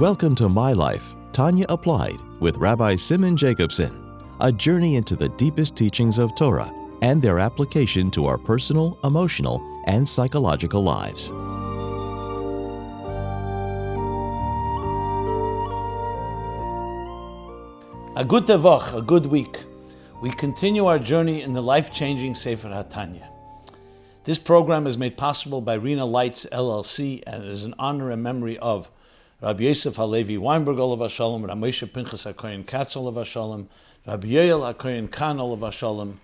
Welcome to MyLife, Tanya Applied with Rabbi Simon Jacobson, a journey into the deepest teachings of Torah and their application to our personal, emotional, and psychological lives. A good tevach, a good week. We continue our journey in the life-changing Sefer HaTanya. This program is made possible by Rena Lights LLC and it is in honor and memory of Rabbi Yosef Halevi Weinberg Olav Hashalom, Rabbi Moshe Pinchas HaKohen Katz Olav Hashalom, Rabbi Yoel HaKohen Khan Olav Hashalom,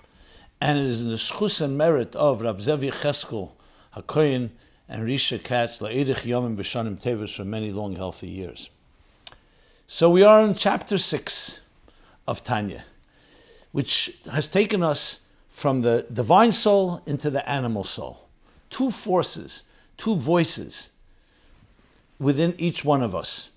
and it is in the schus and merit of Rabbi Zevi Cheskel HaKohen and Risha Katz La'edich Yomim V'Shanim Tevis for many long healthy years. So we are in chapter 6 of Tanya, which has taken us from the divine soul into the animal soul. Two forces, two voices within each one of us.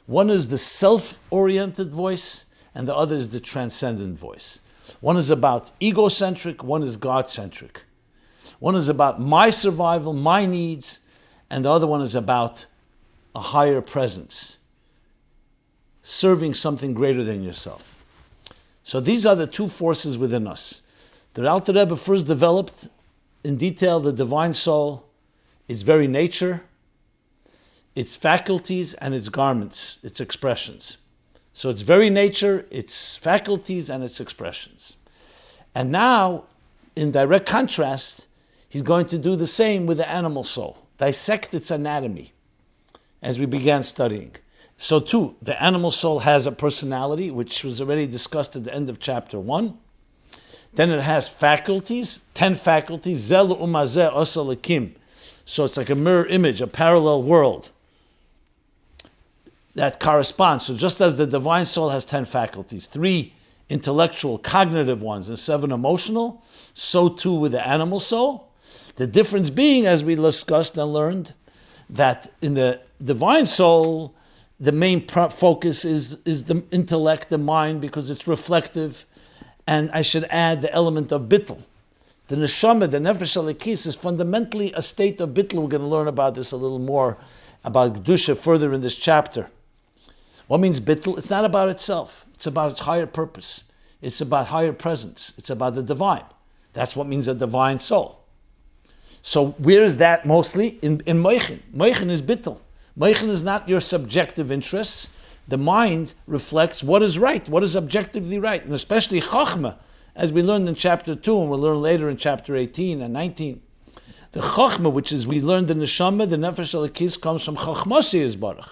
One is the self-oriented voice, and the other is the transcendent voice. One is about egocentric, one is God-centric. One is about my survival, my needs, and the other one is about a higher presence, serving something greater than yourself. So these are the two forces within us. The Alter Rebbe first developed in detail the divine soul, its very nature, its faculties, and its garments, its expressions. So its very nature, its faculties, and its expressions. And now, in direct contrast, he's going to do the same with the animal soul, dissect its anatomy, as we began studying. So too, the animal soul has a personality, which was already discussed at the end of chapter 1. Then it has faculties, 10 faculties, zel umazeh osalakim. So it's like a mirror image, a parallel world that corresponds. So just as the divine soul has 10 faculties, 3 intellectual, cognitive ones, and 7 emotional, so too with the animal soul. The difference being, as we discussed and learned, that in the divine soul, the main focus is the intellect, the mind, because it's reflective. And I should add the element of bittul. The neshama, the nefesh halikis, is fundamentally a state of bittul. We're going to learn about this a little more, about Kedusha further in this chapter. What means bittul? It's not about itself. It's about its higher purpose. It's about higher presence. It's about the divine. That's what means a divine soul. So where is that mostly? In moichin. Moichin is bittul. Moichin is not your subjective interests. The mind reflects what is right, what is objectively right, and especially chachma, as we learned in chapter 2, and we'll learn later in chapter 18 and 19. The chachma, which is we learned in the neshama, the nefesh halikis, comes from chachmasi yisbarach.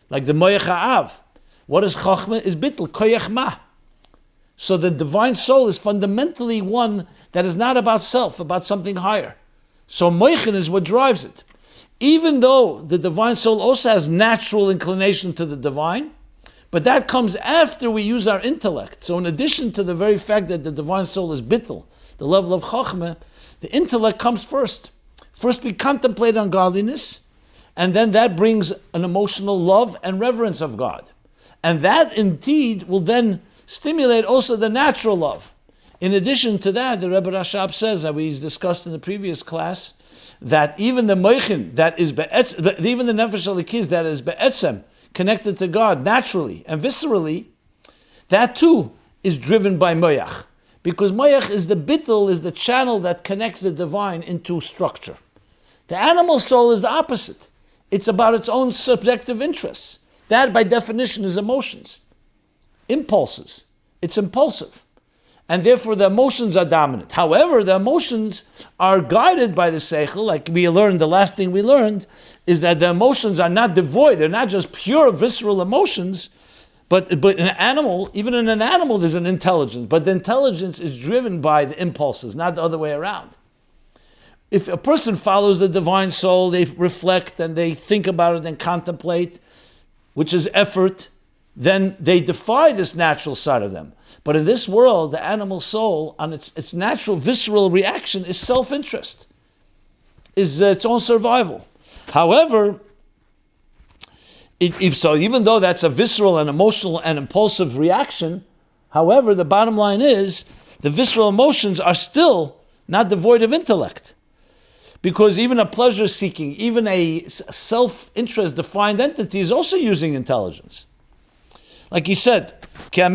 Like the moyach ha'av. What is chachma? Is bittul, koyach ma. So the divine soul is fundamentally one that is not about self, about something higher. So moichin is what drives it. Even though the divine soul also has natural inclination to the divine, but that comes after we use our intellect. So in addition to the very fact that the divine soul is bittul, the level of chachma, the intellect comes first. First we contemplate on godliness, and then that brings an emotional love and reverence of God. And that indeed will then stimulate also the natural love. In addition to that, the Rebbe Rashab says, that we discussed in the previous class, that even the moichin that is even the nefesh halikis that is be'etzem, connected to God naturally and viscerally, that too is driven by moyach. Because moyach is the bittul, is the channel that connects the divine into structure. The animal soul is the opposite. It's about its own subjective interests. That by definition is emotions, impulses. It's impulsive. And therefore the emotions are dominant. However, the emotions are guided by the seichel, like we learned, the last thing we learned, is that the emotions are not devoid, they're not just pure visceral emotions, but in an animal, even in an animal there's an intelligence, but the intelligence is driven by the impulses, not the other way around. If a person follows the divine soul, they reflect and they think about it and contemplate, which is effort, then they defy this natural side of them. But in this world, the animal soul, on its natural visceral reaction is self-interest, is its own survival. However, even though that's a visceral and emotional and impulsive reaction, however, the bottom line is the visceral emotions are still not devoid of intellect. Because even a pleasure-seeking, even a self-interest defined entity is also using intelligence. Like he said, so here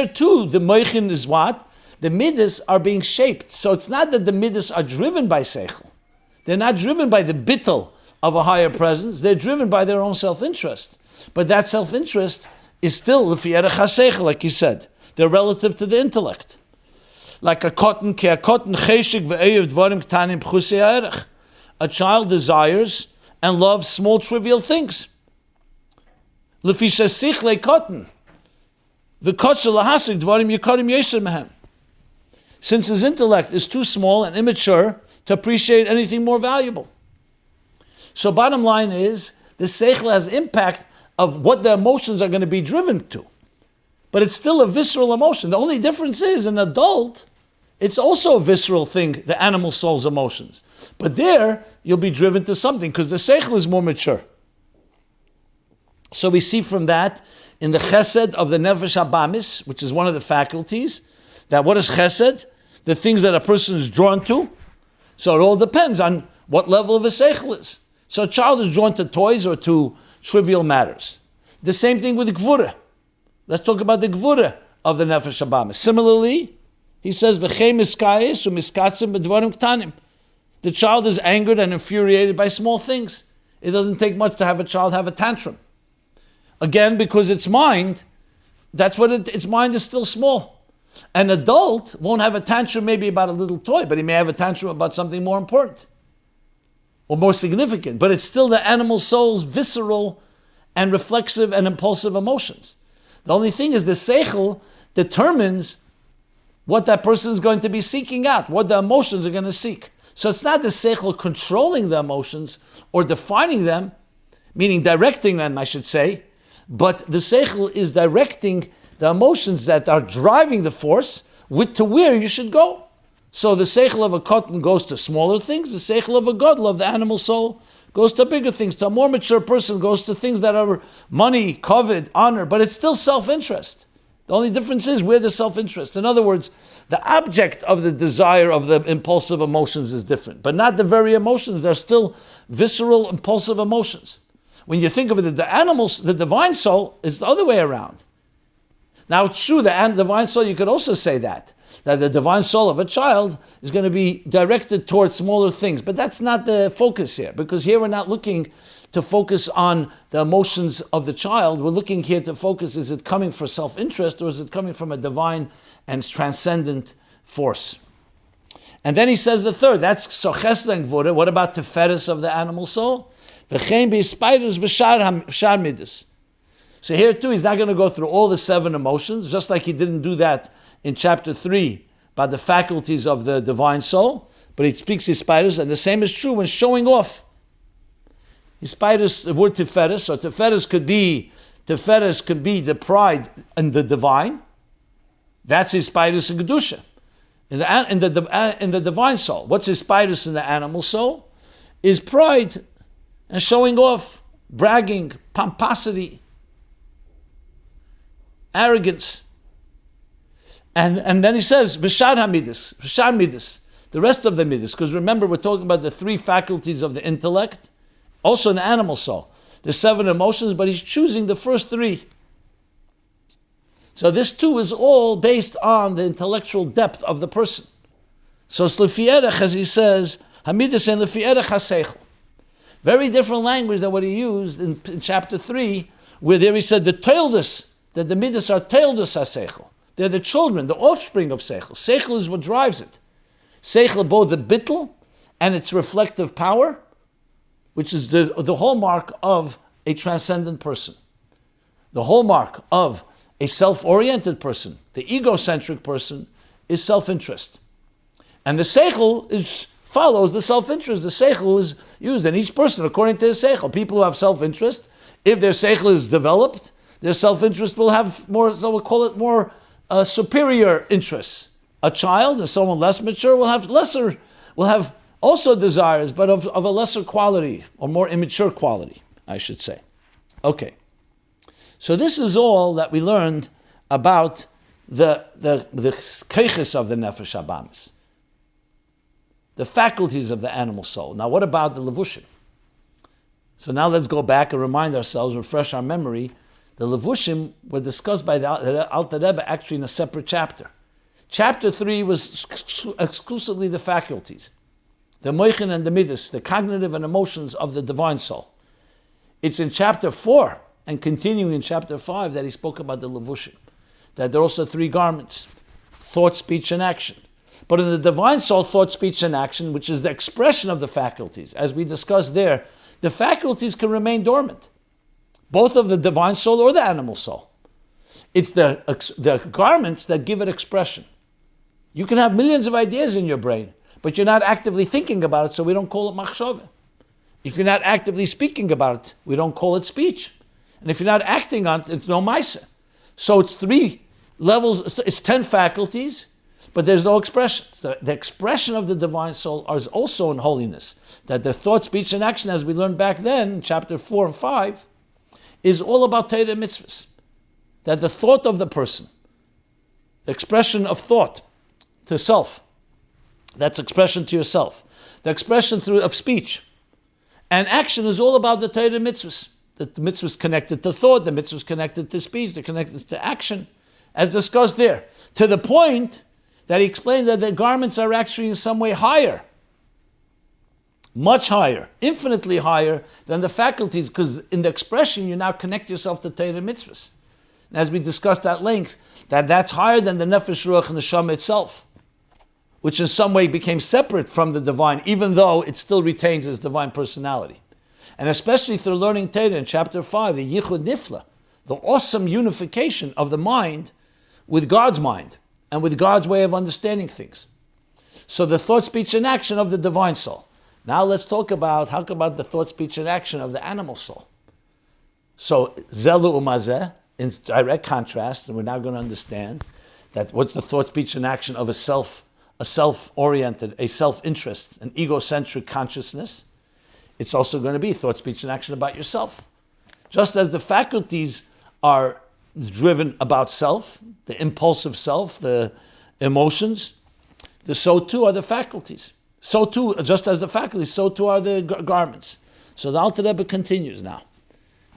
too, the moichin is what? The midas are being shaped. So it's not that the midas are driven by seichel. They're not driven by the bittul of a higher presence. They're driven by their own self-interest. But that self-interest is still lefi erech ha-seichel, like he said. They're relative to the intellect. Like a cotton, cheshik ve'eyev dvarim ktanim pchusei ha'erech. A child desires and loves small trivial things. Lefi shesichle cotton. V'kotzel lahasik dvarim yikarim yesher mehem. Since his intellect is too small and immature to appreciate anything more valuable. So bottom line is, the seichel has impact of what the emotions are going to be driven to. But it's still a visceral emotion. The only difference is, an adult, it's also a visceral thing, the animal soul's emotions. But there, you'll be driven to something, because the seichel is more mature. So we see from that, in the chesed of the nefesh habamis, which is one of the faculties, that what is chesed? The things that a person is drawn to. So it all depends on what level of a seichel is. So a child is drawn to toys or to trivial matters. The same thing with gvura. Let's talk about the gvura of the nefesh habamis. Similarly, he says, "V'chei miskayis u'miskatzim b'dvarim ktanim." The child is angered and infuriated by small things. It doesn't take much to have a child have a tantrum. Again, because its mind, that's what its mind is still small. An adult won't have a tantrum maybe about a little toy, but he may have a tantrum about something more important or more significant. But it's still the animal soul's visceral and reflexive and impulsive emotions. The only thing is the seichel determines what that person is going to be seeking out, what the emotions are going to seek. So it's not the seichel controlling the emotions or defining them, meaning directing them, I should say, but the seichel is directing the emotions that are driving the force to where you should go. So the seichel of a cotton goes to smaller things, the seichel of a gadol, of the animal soul, goes to bigger things. To a more mature person goes to things that are money, covet, honor, but it's still self-interest. The only difference is where the self-interest. In other words, the object of the desire of the impulsive emotions is different, but not the very emotions. They're still visceral, impulsive emotions. When you think of it, the animals, the divine soul is the other way around. Now it's true, the divine soul, you could also say that the divine soul of a child is going to be directed towards smaller things, but that's not the focus here, because here we're not looking to focus on the emotions of the child. We're looking here to focus, is it coming for self-interest or is it coming from a divine and transcendent force? And then he says the third, that's soches gvura. What about teferes of the animal soul? V'chein b'spiders v'shar midas. So here too, he's not going to go through all the 7 emotions, just like he didn't do that in chapter 3 by the faculties of the divine soul, but he speaks hispidus, and the same is true when showing off. Hispidus, the word teferes, so teferes could be the pride in the divine. That's hispidus and kedusha. In the divine soul. What's hispidus in the animal soul? Is pride and showing off, bragging, pomposity, arrogance. And then he says, V'shar midas, the rest of the midas, because remember we're talking about the 3 faculties of the intellect, also in the animal soul. The 7 emotions, but he's choosing the first 3. So this too is all based on the intellectual depth of the person. So it's lefi erech, as he says, hamidas and lefi erech ha-seichel. Very different language than what he used in chapter 3, where there he said the toildus, that the midas are toildus ha-seichel. They're the children, the offspring of seichel. Seichel is what drives it. Seichel, both the bittul and its reflective power, which is the hallmark of a transcendent person. The hallmark of a self-oriented person, the egocentric person, is self-interest. And the seichel follows the self-interest. The seichel is used in each person according to his seichel. People who have self-interest, if their seichel is developed, their self-interest will have more, so we'll call it more superior interests. A child and someone less mature will have also desires, but of a lesser quality, or more immature quality, I should say. Okay. So this is all that we learned about the keiches of the nefesh habamis, the faculties of the animal soul. Now, what about the levushim? So now let's go back and remind ourselves, refresh our memory. The levushim were discussed by the Alter Rebbe actually in a separate chapter. Chapter 3 was exclusively the faculties, the moichin and the midas, the cognitive and emotions of the divine soul. It's in chapter 4 and continuing in chapter 5 that he spoke about the levushim, that there are also 3 garments: thought, speech, and action. But in the divine soul, thought, speech, and action, which is the expression of the faculties, as we discussed there, the faculties can remain dormant, both of the divine soul or the animal soul. It's the garments that give it expression. You can have millions of ideas in your brain, but you're not actively thinking about it, so we don't call it machshava. If you're not actively speaking about it, we don't call it speech. And if you're not acting on it, it's no maisa. So it's 3 levels, it's 10 faculties, but there's no expression. The expression of the divine soul is also in holiness. That the thought, speech, and action, as we learned back then, in chapter 4 and 5, is all about Torah mitzvahs. That the thought of the person, the expression of thought to self, that's expression to yourself. The expression of speech and action is all about the Torah mitzvahs. The mitzvahs connected to thought, the mitzvahs connected to speech, they're connected to action, as discussed there. To the point that he explained that the garments are actually in some way higher, much higher, infinitely higher than the faculties, because in the expression you now connect yourself to Torah mitzvahs. And as we discussed at length, that's higher than the nefesh, ruach, and neshama itself, which in some way became separate from the divine, even though it still retains its divine personality. And especially through learning Torah in chapter 5, the yichud nifla, the awesome unification of the mind with God's mind and with God's way of understanding things. So the thought, speech, and action of the divine soul. Now let's talk about the thought, speech, and action of the animal soul. So zelu umazeh, in direct contrast, and we're now going to understand that what's the thought, speech, and action of a self-oriented, a self-interest, an egocentric consciousness. It's also going to be thought, speech, and action about yourself. Just as the faculties are driven about self, the impulsive self, the emotions, so too are the faculties. So too, just as the faculties, so too are the garments. So the Alter Rebbe continues now.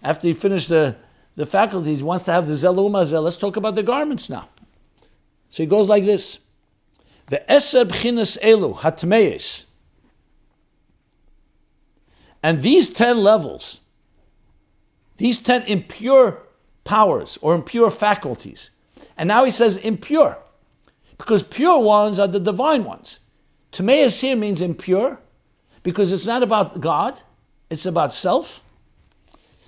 After he finished the faculties, he wants to have the zelu umazeh. Let's talk about the garments now. So he goes like this. The eser b'chinas elu hatmeis. And these 10 levels, these 10 impure powers or impure faculties. And now he says impure, because pure ones are the divine ones. Tmeis here means impure, because it's not about God, it's about self.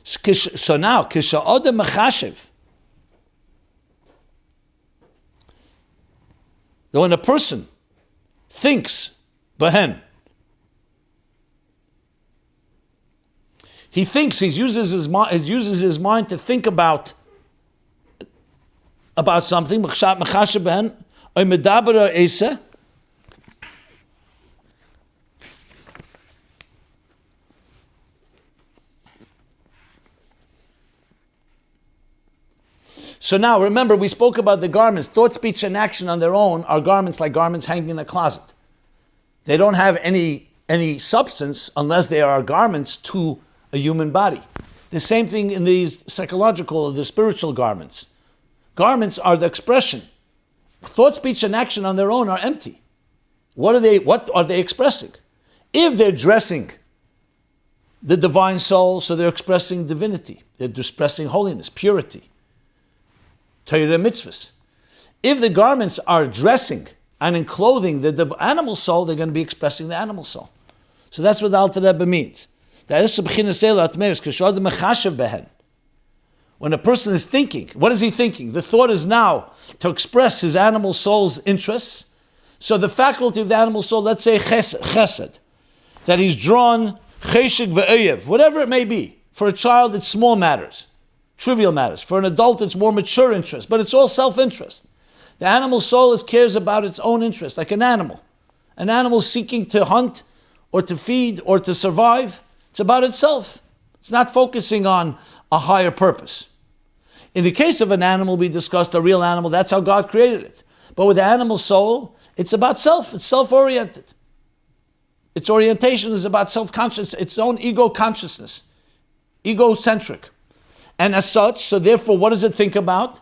So now, kisha'odem mechashiv, when a person thinks, behen, he thinks, he uses his mind to think about something, mechashiv behen, oy medaber eiseh, so now, remember, we spoke about the garments. Thought, speech, and action on their own are garments like garments hanging in a closet. They don't have any substance unless they are garments to a human body. The same thing in these psychological or the spiritual garments. Garments are the expression. Thought, speech, and action on their own are empty. What are they expressing? If they're dressing the divine soul, so they're expressing divinity. They're expressing holiness, purity. Torah mitzvahs. If the garments are dressing and enclothing the animal soul, they're going to be expressing the animal soul. So that's what the Alter Rebbe means. When a person is thinking, what is he thinking? The thought is now to express his animal soul's interests. So the faculty of the animal soul, let's say chesed, that he's drawn cheshik ve'oyev, whatever it may be. For a child, it's small matters. Trivial matters. For an adult, it's more mature interest, but it's all self-interest. The animal soul cares about its own interest, like an animal. An animal seeking to hunt or to feed or to survive, it's about itself. It's not focusing on a higher purpose. In the case of an animal, we discussed a real animal, that's how God created it. But with the animal soul, it's about self, it's self-oriented. Its orientation is about self-conscious, its own ego consciousness, egocentric. And as such, so therefore, what does it think about?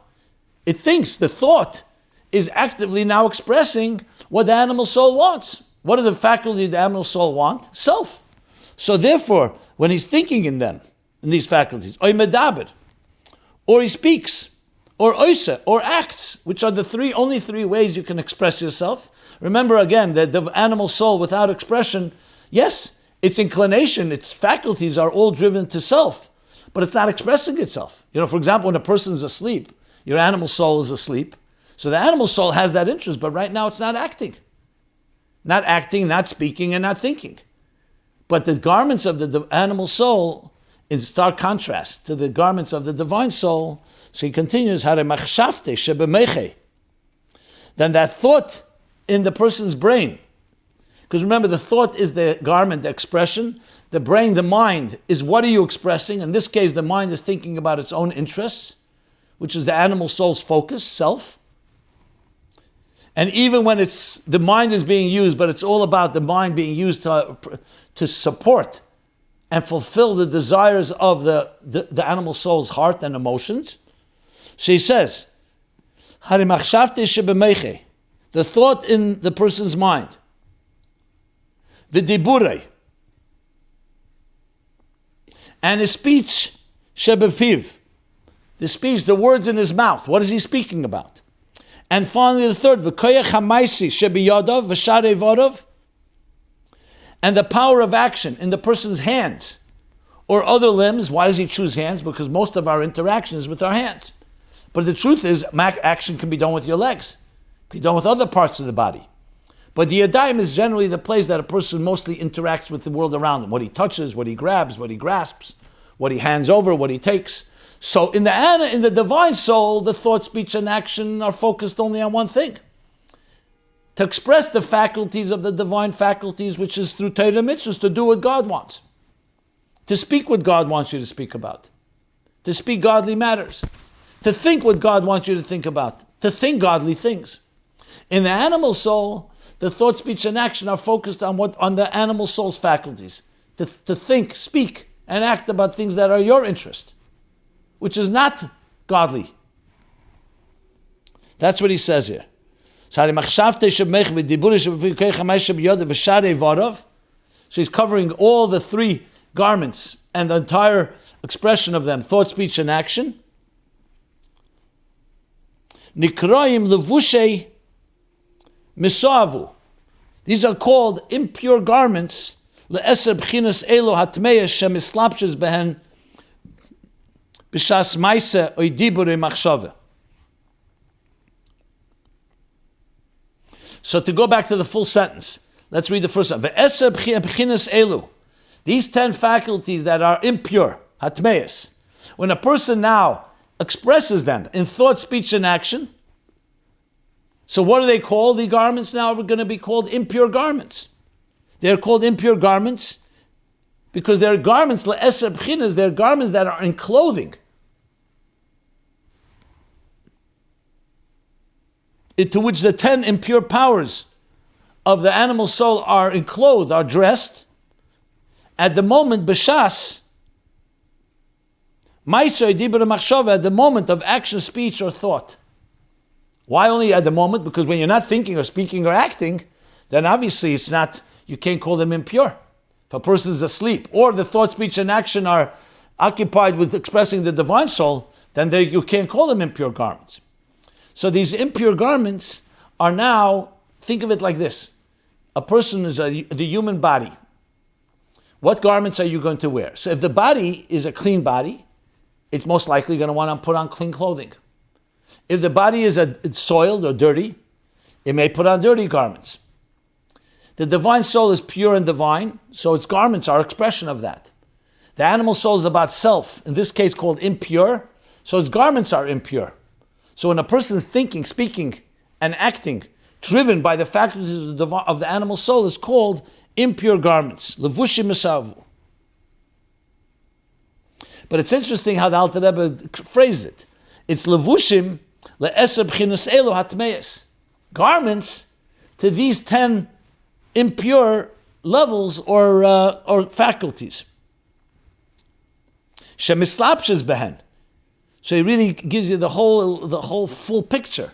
It thinks, the thought is actively now expressing what the animal soul wants. What does the faculty of the animal soul want? Self. So therefore, when he's thinking in them, in these faculties, oy medaber, or he speaks, or oisa, or acts, which are the only three ways you can express yourself. Remember again that the animal soul without expression, yes, its inclination, its faculties are all driven to self, but it's not expressing itself. For example, when a person's asleep, your animal soul is asleep, so the animal soul has that interest, but right now it's not acting. Not acting, not speaking, and not thinking. But the garments of the animal soul in stark contrast to the garments of the divine soul. So he continues, then that thought in the person's brain, because remember the thought is the garment, the expression, the brain, the mind is what are you expressing? In this case, the mind is thinking about its own interests, which is the animal soul's focus, self. And even when the mind is being used, but it's all about the mind being used to support and fulfill the desires of the animal soul's heart and emotions. So he says, the thought in the person's mind, v'diburei, and his speech, shebefiv, the speech, the words in his mouth, what is he speaking about? And finally the third, v'koyach hamaisi shebiyadav v'sharei vodav, and the power of action in the person's hands or other limbs. Why does he choose hands? Because most of our interaction is with our hands. But the truth is, action can be done with your legs, can be done with other parts of the body. But the yadayim is generally the place that a person mostly interacts with the world around him. What he touches, what he grabs, what he grasps, what he hands over, what he takes. So in the divine soul, the thought, speech, and action are focused only on one thing. To express the faculties of the divine faculties, which is through Torah mitzvahs, to do what God wants. To speak what God wants you to speak about. To speak godly matters. To think what God wants you to think about. To think godly things. In the animal soul, the thought, speech, and action are focused on the animal soul's faculties. To think, speak, and act about things that are your interest, which is not godly. That's what he says here. So he's covering all the three garments and the entire expression of them, thought, speech, and action. Nikraim levushe misavu. These are called impure garments. Le'eser b'chinas elo hatmeya shemislapshes behen b'shas maise oy dibure machshave. So to go back to the full sentence, let's read the first one. Ve'eser b'chinas elu. These 10 faculties that are impure, hatmeis, when a person now expresses them in thought, speech, and action, so what are they called? The garments now are going to be called impure garments. They're called impure garments because they're garments, le'eser b'chinas, they're garments that are in clothing. Into which the 10 impure powers of the animal soul are enclosed, are dressed. At the moment, b'shas, ma'aseh dibur machshava, at the moment of action, speech, or thought. Why only at the moment? Because when you're not thinking or speaking or acting, then obviously it's not, you can't call them impure. If a person is asleep, or the thought, speech, and action are occupied with expressing the divine soul, then you can't call them impure garments. So these impure garments are now, think of it like this. A person is the human body. What garments are you going to wear? So if the body is a clean body, it's most likely going to want to put on clean clothing. If the body is soiled or dirty, it may put on dirty garments. The divine soul is pure and divine, so its garments are expression of that. The animal soul is about self, in this case called impure, so its garments are impure. So when a person is thinking, speaking, and acting, driven by the faculties of the animal soul, is called impure garments. Levushim misavu. But it's interesting how the Alter Rebbe phrased it. It's levushim le'eser b'chinos elu hatmeis. Garments to these 10 impure levels or faculties. Shemislapshes behen. So he really gives you the whole full picture.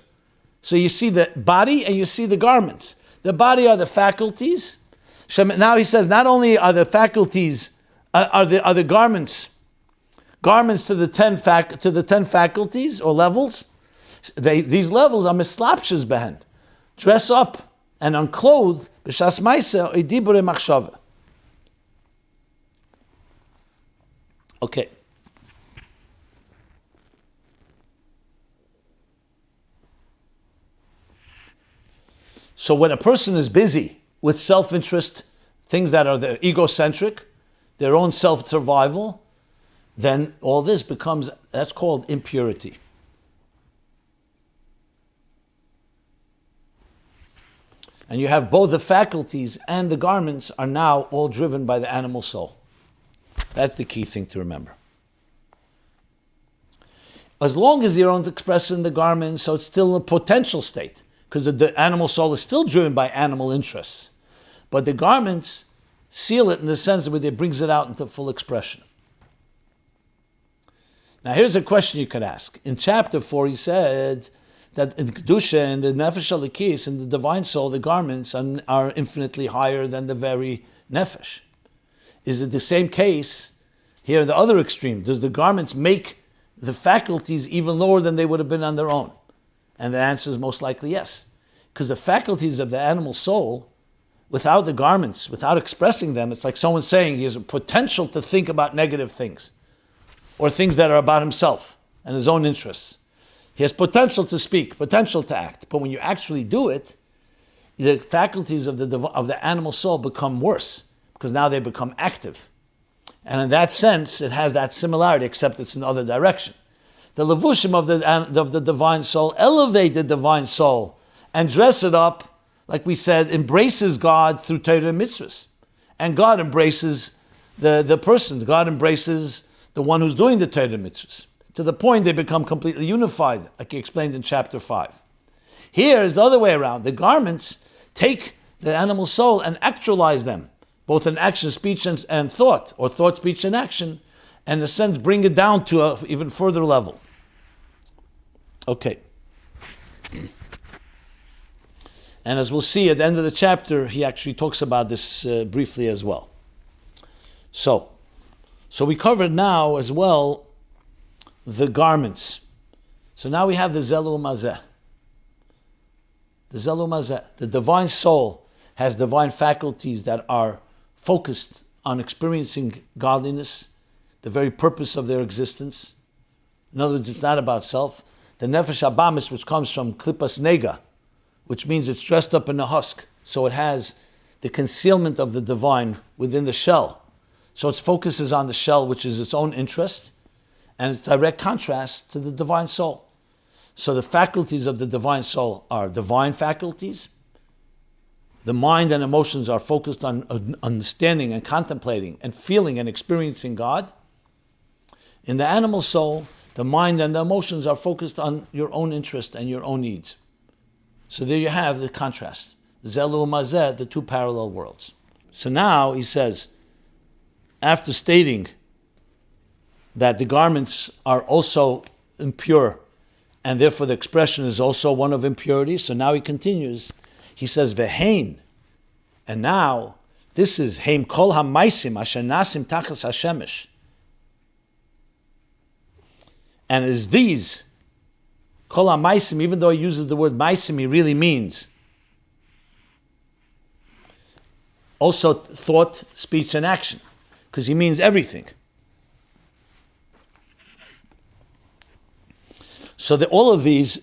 So you see the body and you see the garments. The body are the faculties. Now he says not only are the faculties are the garments to the 10 faculties or levels. These levels are mislapshes behen, dress up and unclothed b'shas ma'aseh idibure machshava. Okay. So when a person is busy with self-interest, things that are the egocentric, their own self-survival, then all this becomes, that's called impurity. And you have both the faculties and the garments are now all driven by the animal soul. That's the key thing to remember. As long as you don't express in the garments, so it's still a potential state, because the animal soul is still driven by animal interests. But the garments seal it in the sense that it brings it out into full expression. Now here's a question you could ask. In chapter 4 he said that in Kedusha and the Nefesh Alikis and the divine soul, the garments are infinitely higher than the very Nefesh. Is it the same case here in the other extreme? Does the garments make the faculties even lower than they would have been on their own? And the answer is most likely yes. Because the faculties of the animal soul, without the garments, without expressing them, it's like someone saying he has a potential to think about negative things or things that are about himself and his own interests. He has potential to speak, potential to act. But when you actually do it, the faculties of the animal soul become worse because now they become active. And in that sense, it has that similarity, except it's in the other direction. The levushim of the divine soul elevate the divine soul and dress it up, like we said, embraces God through Torah and mitzvahs. And God embraces the person. God embraces the one who's doing the Torah and mitzvahs. To the point they become completely unified, like he explained in chapter 5. Here is the other way around. The garments take the animal soul and actualize them, both in action, speech, and thought, or thought, speech, and action, and in a sense bring it down to an even further level. Okay. And as we'll see at the end of the chapter, he actually talks about this briefly as well. So we covered now as well the garments. So now we have the Zelu Mazeh. The Zelu Mazeh. The divine soul has divine faculties that are focused on experiencing godliness, the very purpose of their existence. In other words, it's not about self. The Nefesh Abamis, which comes from Klippas Nega, which means it's dressed up in a husk. So it has the concealment of the divine within the shell. So its focus is on the shell, which is its own interest, and it's direct contrast to the divine soul. So the faculties of the divine soul are divine faculties. The mind and emotions are focused on understanding and contemplating and feeling and experiencing God. In the animal soul, the mind and the emotions are focused on your own interest and your own needs. So there you have the contrast. Zelu Mazeh, the two parallel worlds. So now he says, after stating that the garments are also impure, and therefore the expression is also one of impurity, so now he continues. He says, Vehein, and now this is Heim Kol HaMaisim Asher Nasim Tachas HaShemesh. And it is these, Kol HaMaisim, even though he uses the word Maisim, he really means also thought, speech, and action, because he means everything. So that all of these,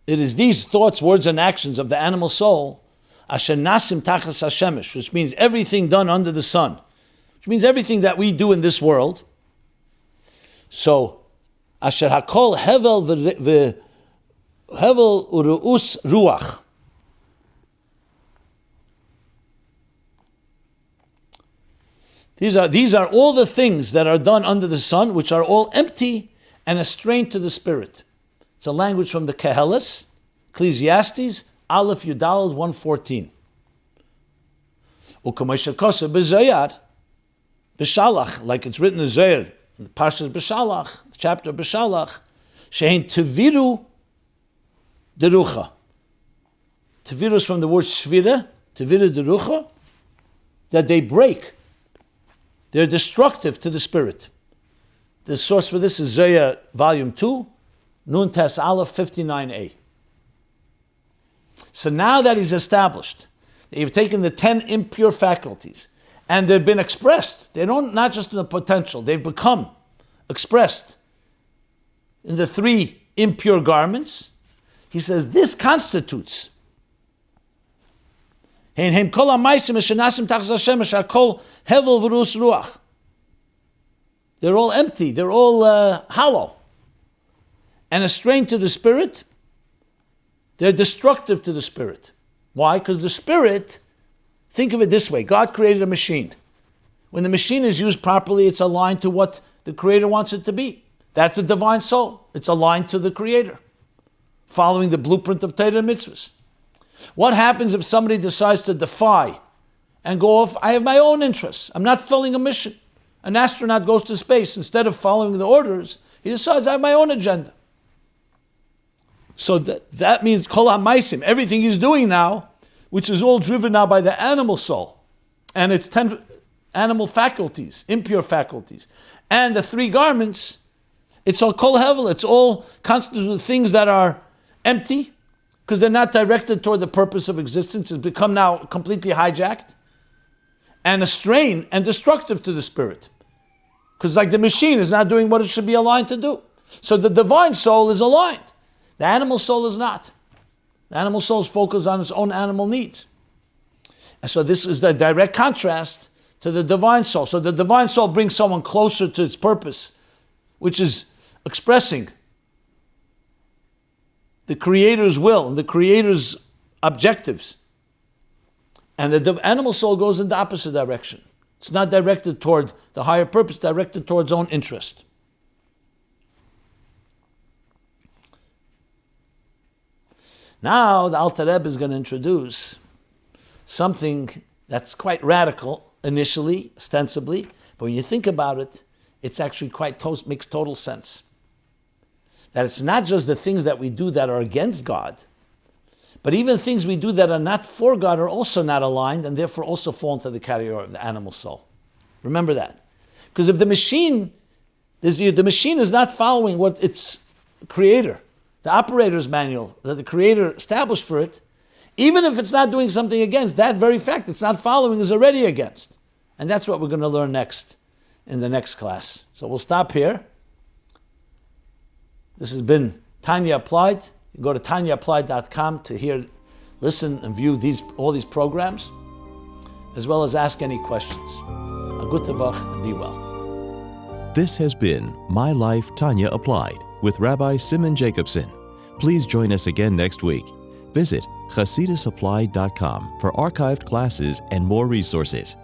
it is these thoughts, words, and actions of the animal soul, Asher Nasim Tachas HaShemesh, which means everything done under the sun, which means everything that we do in this world. So, Asher Hakol Hevel Uru'us Ruach. These are all the things that are done under the sun, which are all empty and a strain to the spirit. It's a language from the Kehelis, Ecclesiastes, Aleph Yudalad 1:14. U'kamoshe kosa b'Zoyar, b'Shalach, like it's written in Zoyar, in the Parshas b'Shalach, the chapter of b'Shalach, she'en teviru derucha. Teviru is from the word shvira, teviru derucha, that they break. They're destructive to the spirit. The source for this is Zohar, volume 2, Nun Tes Aleph 59a. So now that he's established, that you've taken the 10 impure faculties, and they've been expressed. They don't, not just in the potential, they've become expressed in the 3 impure garments. He says this constitutes they're all empty, they're all hollow. And a strain to the spirit, they're destructive to the spirit. Why? Because the spirit, think of it this way, God created a machine. When the machine is used properly, it's aligned to what the Creator wants it to be. That's the divine soul. It's aligned to the Creator, following the blueprint of Torah and mitzvahs. What happens if somebody decides to defy and go off? I have my own interests. I'm not filling a mission. An astronaut goes to space. Instead of following the orders, he decides I have my own agenda. So that means kol ha-maisim, everything he's doing now, which is all driven now by the animal soul, and its 10 animal faculties, impure faculties, and the 3 garments, it's all kol hevel, it's all constituted things that are empty, because they're not directed toward the purpose of existence. It's become now completely hijacked and a strain and destructive to the spirit. Because like the machine is not doing what it should be aligned to do. So the divine soul is aligned. The animal soul is not. The animal soul is focused on its own animal needs. And so this is the direct contrast to the divine soul. So the divine soul brings someone closer to its purpose, which is expressing the Creator's will and the Creator's objectives. And the animal soul goes in the opposite direction. It's not directed toward the higher purpose, directed towards its own interest. Now the Alter Rebbe is going to introduce something that's quite radical initially, ostensibly, but when you think about it, it's actually makes total sense. That it's not just the things that we do that are against God, but even things we do that are not for God are also not aligned and therefore also fall into the category of the animal soul. Remember that. Because if the machine is not following what its creator, the operator's manual that the Creator established for it, even if it's not doing something against, that very fact it's not following is already against. And that's what we're going to learn next in the next class. So we'll stop here. This has been Tanya Applied. You go to tanyaapplied.com to listen and view all these programs, as well as ask any questions. A good tavach and be well. This has been My Life, Tanya Applied with Rabbi Simon Jacobson. Please join us again next week. Visit chasidusapplied.com for archived classes and more resources.